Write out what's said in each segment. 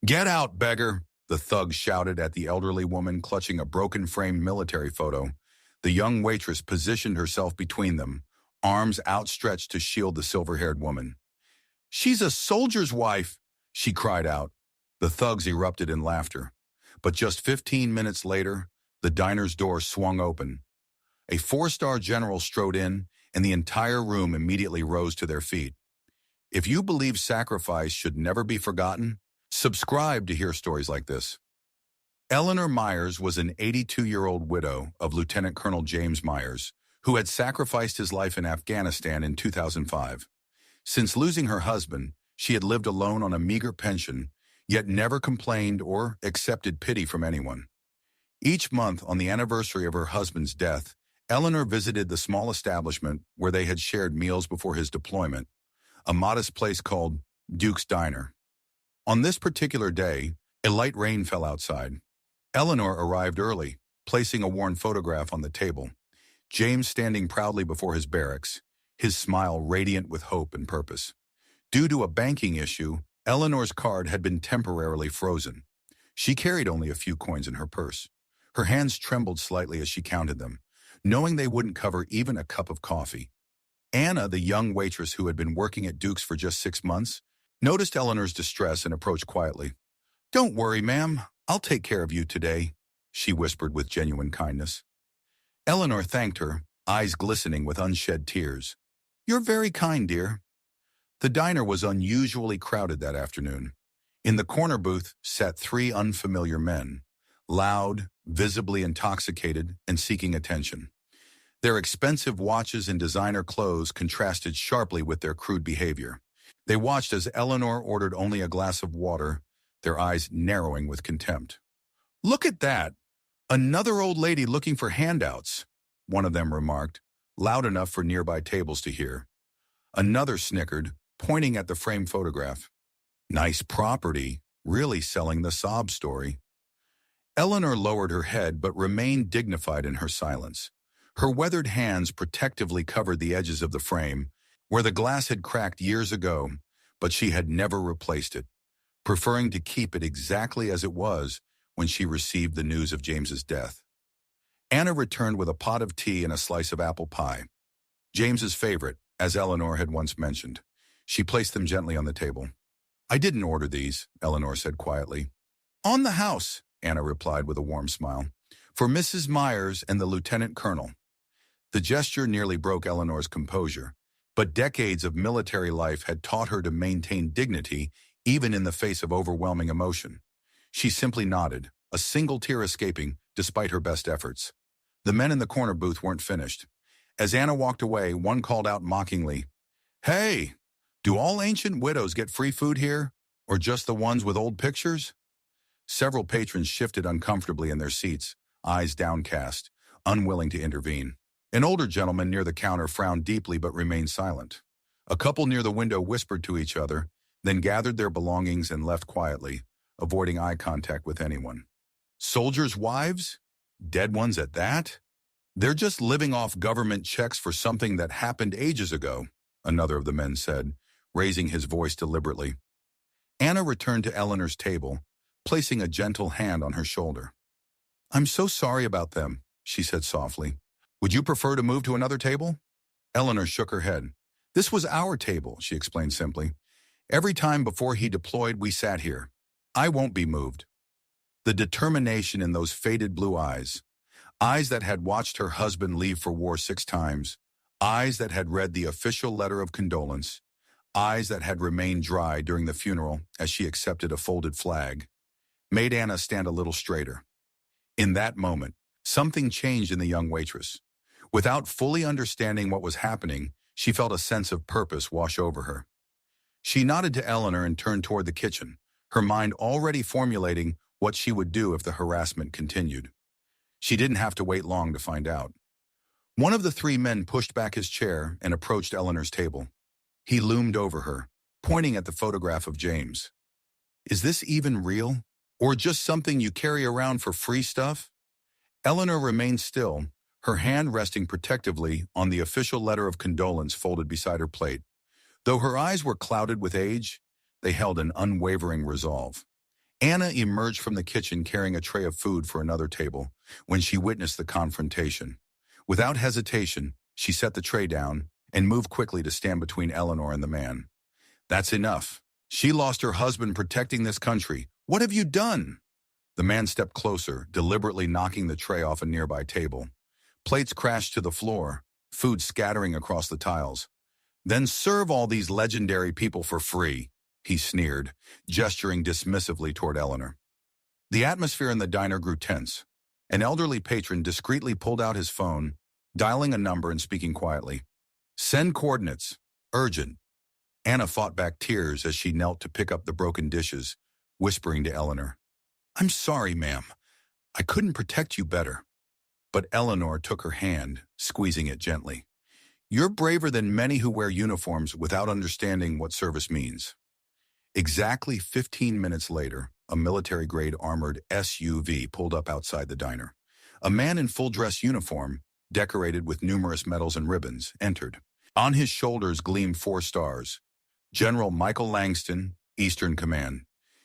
"Get out, beggar!" the thug shouted at the elderly woman clutching a broken-framed military photo. The young waitress positioned herself between them, arms outstretched to shield the silver-haired woman. "She's a soldier's wife!" she cried out. The thugs erupted in laughter. But just 15 minutes later, the diner's door swung open. A four-star general strode in, and the entire room immediately rose to their feet. If you believe sacrifice should never be forgotten, subscribe to hear stories like this. Eleanor Myers was an 82-year-old widow of Lieutenant Colonel James Myers, who had sacrificed his life in Afghanistan in 2005. Since losing her husband, she had lived alone on a meager pension, yet never complained or accepted pity from anyone. Each month, on the anniversary of her husband's death, Eleanor visited the small establishment where they had shared meals before his deployment, a modest place called Duke's Diner. On this particular day, a light rain fell outside. Eleanor arrived early, placing a worn photograph on the table. James standing proudly before his barracks, his smile radiant with hope and purpose. Due to a banking issue, Eleanor's card had been temporarily frozen. She carried only a few coins in her purse. Her hands trembled slightly as she counted them, knowing they wouldn't cover even a cup of coffee. Anna, the young waitress who had been working at Duke's for just 6 months, noticed Eleanor's distress and approached quietly. "Don't worry, ma'am. I'll take care of you today," she whispered with genuine kindness. Eleanor thanked her, eyes glistening with unshed tears. "You're very kind, dear." The diner was unusually crowded that afternoon. In the corner booth sat 3 unfamiliar men, loud, visibly intoxicated, and seeking attention. Their expensive watches and designer clothes contrasted sharply with their crude behavior. They watched as Eleanor ordered only a glass of water, their eyes narrowing with contempt. "Look at that! Another old lady looking for handouts," one of them remarked, loud enough for nearby tables to hear. Another snickered, pointing at the framed photograph. "Nice property, really selling the sob story." Eleanor lowered her head but remained dignified in her silence. Her weathered hands protectively covered the edges of the frame, where the glass had cracked years ago, but she had never replaced it, preferring to keep it exactly as it was when she received the news of James's death. Anna returned with a pot of tea and a slice of apple pie. James's favorite, as Eleanor had once mentioned. She placed them gently on the table. "I didn't order these," Eleanor said quietly. "On the house," Anna replied with a warm smile. "For Mrs. Myers and the Lieutenant Colonel." The gesture nearly broke Eleanor's composure, but decades of military life had taught her to maintain dignity even in the face of overwhelming emotion. She simply nodded, a single tear escaping despite her best efforts. The men in the corner booth weren't finished. As Anna walked away, one called out mockingly, "Hey, do all ancient widows get free food here, or just the ones with old pictures?" Several patrons shifted uncomfortably in their seats, eyes downcast, unwilling to intervene. An older gentleman near the counter frowned deeply but remained silent. A couple near the window whispered to each other, then gathered their belongings and left quietly, avoiding eye contact with anyone. Soldiers' wives? Dead ones at that? "They're just living off government checks for something that happened ages ago," another of the men said, raising his voice deliberately. Anna returned to Eleanor's table, placing a gentle hand on her shoulder. "I'm so sorry about them," she said softly. "Would you prefer to move to another table?" Eleanor shook her head. "This was our table," she explained simply. "Every time before he deployed, we sat here. I won't be moved." The determination in those faded blue eyes that had watched her husband leave for war 6 times, eyes that had read the official letter of condolence, eyes that had remained dry during the funeral as she accepted a folded flag, made Anna stand a little straighter. In that moment, something changed in the young waitress. Without fully understanding what was happening, she felt a sense of purpose wash over her. She nodded to Eleanor and turned toward the kitchen, her mind already formulating what she would do if the harassment continued. She didn't have to wait long to find out. One of the 3 men pushed back his chair and approached Eleanor's table. He loomed over her, pointing at the photograph of James. "Is this even real? Or just something you carry around for free stuff?" Eleanor remained still, her hand resting protectively on the official letter of condolence folded beside her plate. Though her eyes were clouded with age, they held an unwavering resolve. Anna emerged from the kitchen carrying a tray of food for another table when she witnessed the confrontation. Without hesitation, she set the tray down and moved quickly to stand between Eleanor and the man. That's enough. She lost her husband protecting this country. What have you done? The man stepped closer, deliberately knocking the tray off a nearby table. Plates crashed to the floor, food scattering across the tiles. Then serve all these legendary people for free, he sneered, gesturing dismissively toward Eleanor. The atmosphere in the diner grew tense. An elderly patron discreetly pulled out his phone, dialing a number and speaking quietly. Send coordinates. Urgent. Anna fought back tears as she knelt to pick up the broken dishes, whispering to Eleanor, I'm sorry, ma'am. I couldn't protect you better. But Eleanor took her hand, squeezing it gently. You're braver than many who wear uniforms without understanding what service means. Exactly 15 minutes later, a military-grade armored SUV pulled up outside the diner. A man in full-dress uniform, decorated with numerous medals and ribbons, entered. On his shoulders gleamed 4 stars. General Michael Langston, Eastern Command.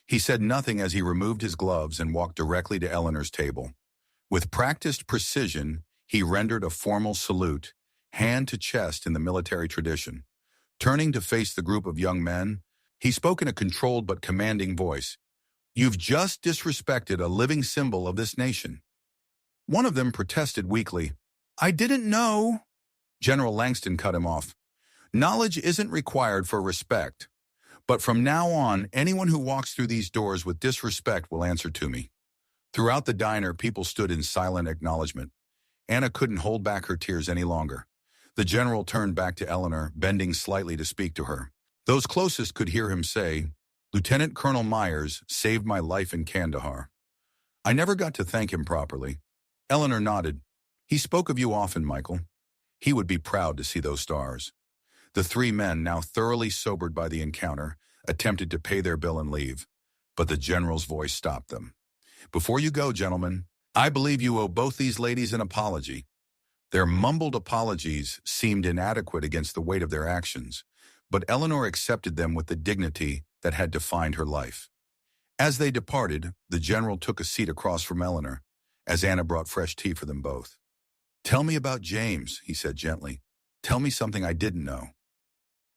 He said nothing as he removed his gloves and walked directly to Eleanor's table. With practiced precision, he rendered a formal salute, hand to chest in the military tradition. Turning to face the group of young men, he spoke in a controlled but commanding voice. You've just disrespected a living symbol of this nation. One of them protested weakly. I didn't know. General Langston cut him off. Knowledge isn't required for respect. But from now on, anyone who walks through these doors with disrespect will answer to me. Throughout the diner, people stood in silent acknowledgement. Anna couldn't hold back her tears any longer. The general turned back to Eleanor, bending slightly to speak to her. Those closest could hear him say, Lieutenant Colonel Myers saved my life in Kandahar. I never got to thank him properly. Eleanor nodded. He spoke of you often, Michael. He would be proud to see those stars. The 3 men, now thoroughly sobered by the encounter, attempted to pay their bill and leave, but the general's voice stopped them. Before you go, gentlemen, I believe you owe both these ladies an apology. Their mumbled apologies seemed inadequate against the weight of their actions, but Eleanor accepted them with the dignity that had defined her life. As they departed, the general took a seat across from Eleanor, as Anna brought fresh tea for them both. Tell me about James, he said gently. Tell me something I didn't know.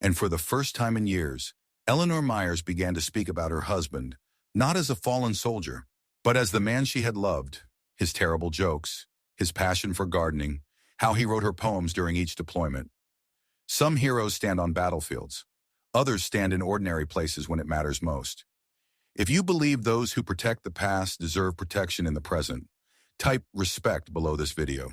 And for the first time in years, Eleanor Myers began to speak about her husband, not as a fallen soldier, but as the man she had loved, his terrible jokes, his passion for gardening, how he wrote her poems during each deployment. Some heroes stand on battlefields. Others stand in ordinary places when it matters most. If you believe those who protect the past deserve protection in the present, type respect below this video.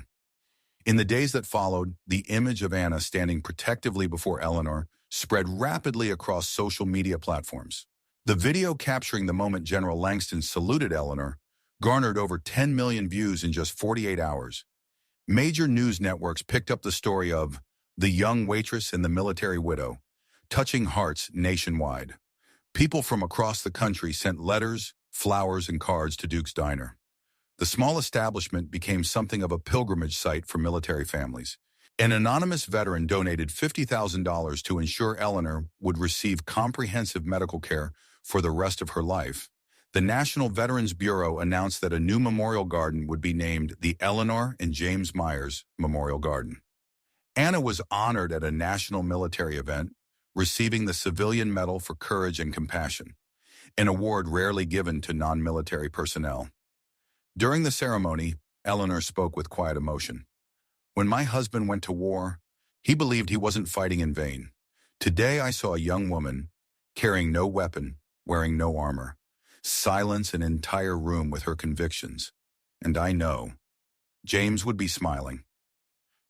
In the days that followed, the image of Anna standing protectively before Eleanor spread rapidly across social media platforms. The video capturing the moment General Langston saluted Eleanor garnered over 10 million views in just 48 hours. Major news networks picked up the story of the young waitress and the military widow, touching hearts nationwide. People from across the country sent letters, flowers, and cards to Duke's Diner. The small establishment became something of a pilgrimage site for military families. An anonymous veteran donated $50,000 to ensure Eleanor would receive comprehensive medical care for the rest of her life. The National Veterans Bureau announced that a new memorial garden would be named the Eleanor and James Myers Memorial Garden. Anna was honored at a national military event, receiving the Civilian Medal for Courage and Compassion, an award rarely given to non-military personnel. During the ceremony, Eleanor spoke with quiet emotion. When my husband went to war, he believed he wasn't fighting in vain. Today I saw a young woman, carrying no weapon, wearing no armor, silence an entire room with her convictions. And I know James would be smiling.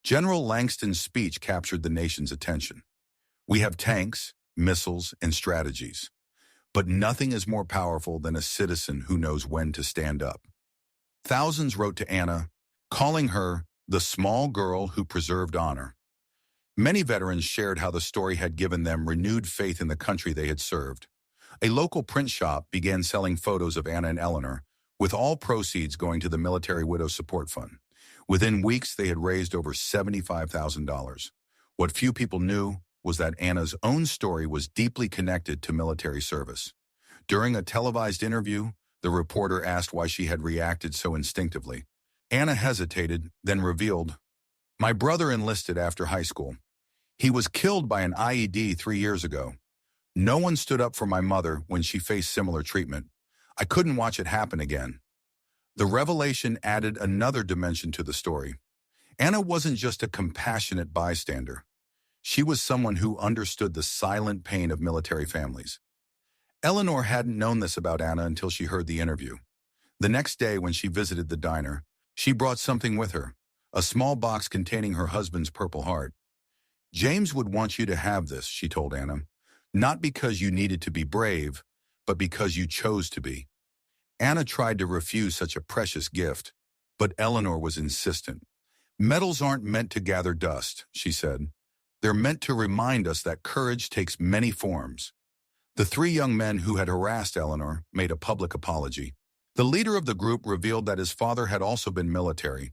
General Langston's speech captured the nation's attention. We have tanks, missiles, and strategies, but nothing is more powerful than a citizen who knows when to stand up. Thousands wrote to Anna, calling her the small girl who preserved honor. Many veterans shared how the story had given them renewed faith in the country they had served. A local print shop began selling photos of Anna and Eleanor, with all proceeds going to the Military Widow Support Fund. Within weeks, they had raised over $75,000. What few people knew was that Anna's own story was deeply connected to military service. During a televised interview, The reporter asked why she had reacted so instinctively. Anna hesitated, then revealed, "My brother enlisted after high school. He was killed by an IED 3 years ago. No one stood up for my mother when she faced similar treatment. I couldn't watch it happen again." The revelation added another dimension to the story. Anna wasn't just a compassionate bystander. She was someone who understood the silent pain of military families. Eleanor hadn't known this about Anna until she heard the interview. The next day when she visited the diner, she brought something with her, a small box containing her husband's Purple Heart. "James would want you to have this," she told Anna, "not because you needed to be brave, but because you chose to be." Anna tried to refuse such a precious gift, but Eleanor was insistent. "Medals aren't meant to gather dust," she said. "They're meant to remind us that courage takes many forms." The three young men who had harassed Eleanor made a public apology. The leader of the group revealed that his father had also been military,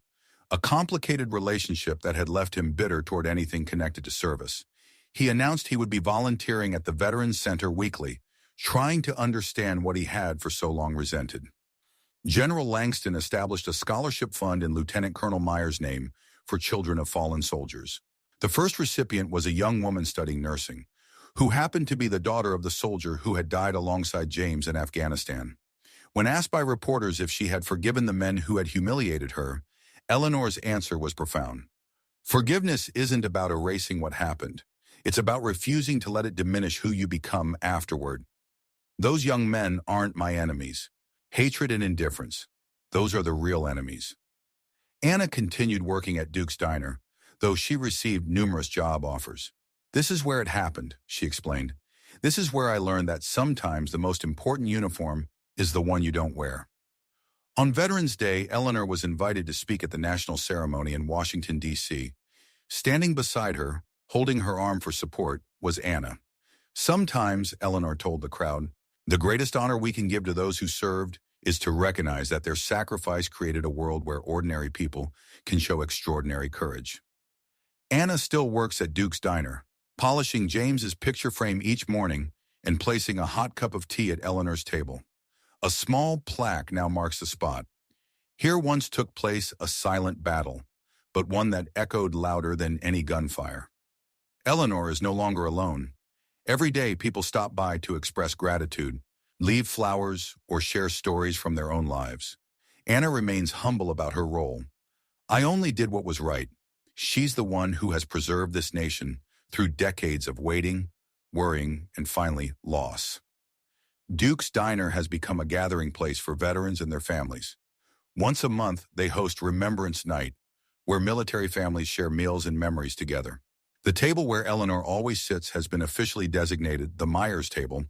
a complicated relationship that had left him bitter toward anything connected to service. He announced he would be volunteering at the Veterans Center weekly, trying to understand what he had for so long resented. General Langston established a scholarship fund in Lieutenant Colonel Meyer's name for children of fallen soldiers. The first recipient was a young woman studying nursing, who happened to be the daughter of the soldier who had died alongside James in Afghanistan. When asked by reporters if she had forgiven the men who had humiliated her, Eleanor's answer was profound. "Forgiveness isn't about erasing what happened. It's about refusing to let it diminish who you become afterward. Those young men aren't my enemies. Hatred and indifference, those are the real enemies." Anna continued working at Duke's Diner, though she received numerous job offers. "This is where it happened," she explained. "This is where I learned that sometimes the most important uniform is the one you don't wear." On Veterans Day, Eleanor was invited to speak at the national ceremony in Washington, D.C. Standing beside her, holding her arm for support, was Anna. "Sometimes," Eleanor told the crowd, "the greatest honor we can give to those who served is to recognize that their sacrifice created a world where ordinary people can show extraordinary courage." Anna still works at Duke's Diner, polishing James's picture frame each morning and placing a hot cup of tea at Eleanor's table. A small plaque now marks the spot. "Here once took place a silent battle, but one that echoed louder than any gunfire." Eleanor is no longer alone. Every day people stop by to express gratitude, leave flowers, or share stories from their own lives. Anna remains humble about her role. "I only did what was right." She's the one who has preserved this nation through decades of waiting, worrying, and finally, loss. Duke's Diner has become a gathering place for veterans and their families. Once a month, they host Remembrance Night, where military families share meals and memories together. The table where Eleanor always sits has been officially designated the Myers table,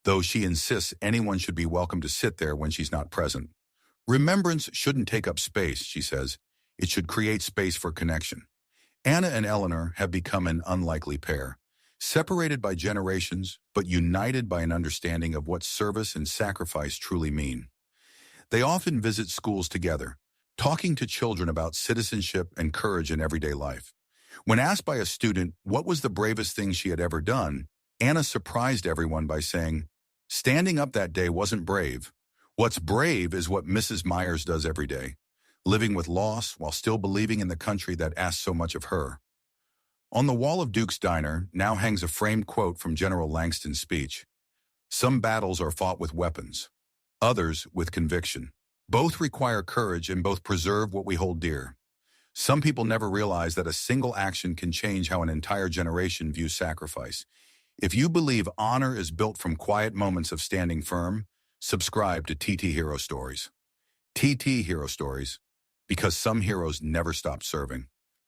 though she insists anyone should be welcome to sit there when she's not present. "Remembrance shouldn't take up space," she says. "It should create space for connection." Anna and Eleanor have become an unlikely pair, separated by generations, but united by an understanding of what service and sacrifice truly mean. They often visit schools together, talking to children about citizenship and courage in everyday life. When asked by a student what was the bravest thing she had ever done, Anna surprised everyone by saying, "Standing up that day wasn't brave. What's brave is what Mrs. Myers does every day, living with loss while still believing in the country that asks so much of her." On the wall of Duke's Diner now hangs a framed quote from General Langston's speech. "Some battles are fought with weapons, others with conviction. Both require courage and both preserve what we hold dear. Some people never realize that a single action can change how an entire generation views sacrifice. If you believe honor is built from quiet moments of standing firm, subscribe to TT Hero Stories. TT Hero Stories, because some heroes never stop serving."